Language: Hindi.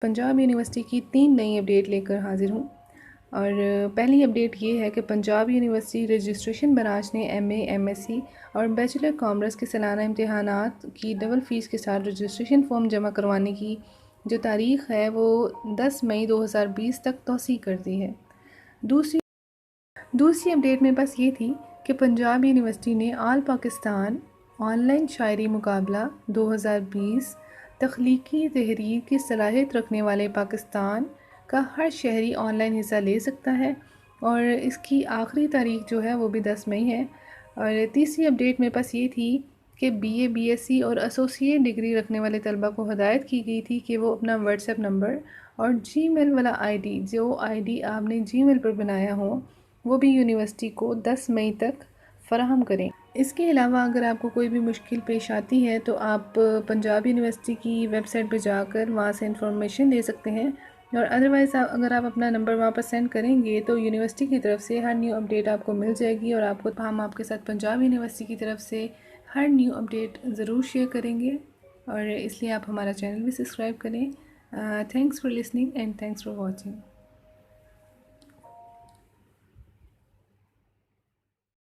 पंजाब यूनिवर्सिटी की 3 नई अपडेट लेकर हाजिर हूँ। और पहली अपडेट ये है कि पंजाब यूनिवर्सिटी रजिस्ट्रेशन ब्रांच ने MA, MSc और बैचलर कॉमर्स के सालाना इम्तहानात की डबल फ़ीस के साथ रजिस्ट्रेशन फ़ॉर्म जमा करवाने की जो तारीख़ है वो 10 मई 2020 तक तौसीह कर दी है। दूसरी अपडेट मेरे पास ये थी कि पंजाब यूनिवर्सिटी ने ऑल पाकिस्तान ऑनलाइन शायरी मुकाबला 2020 तख्लीकी तहरीर की सलाहियत रखने वाले पाकिस्तान का हर शहरी ऑनलाइन हिस्सा ले सकता है और इसकी आखिरी तारीख जो है वो भी 10 मई है। और तीसरी अपडेट मेरे पास ये थी कि BA, BSc और एसोसिएट डिग्री रखने वाले तलबा को हदायत की गई थी कि वो अपना व्हाट्सएप नंबर और जीमेल वाला ID जो ID आपने जीमेल पर बनाया हो वो भी यूनिवर्सिटी को 10 मई तक फ़राहम करें। इसके अलावा अगर आपको कोई भी मुश्किल पेश आती है तो आप पंजाब यूनिवर्सिटी की वेबसाइट पर जाकर वहाँ से इंफॉर्मेशन ले सकते हैं और अदरवाइज़ अगर आप अपना नंबर वहाँ पर सेंड करेंगे तो यूनिवर्सिटी की तरफ से हर न्यू अपडेट आपको मिल जाएगी और हम आपके साथ पंजाब यूनिवर्सिटी की तरफ से हर न्यू अपडेट ज़रूर शेयर करेंगे और इसलिए आप हमारा चैनल भी सब्सक्राइब करें। Thanks for listening and thanks for watching.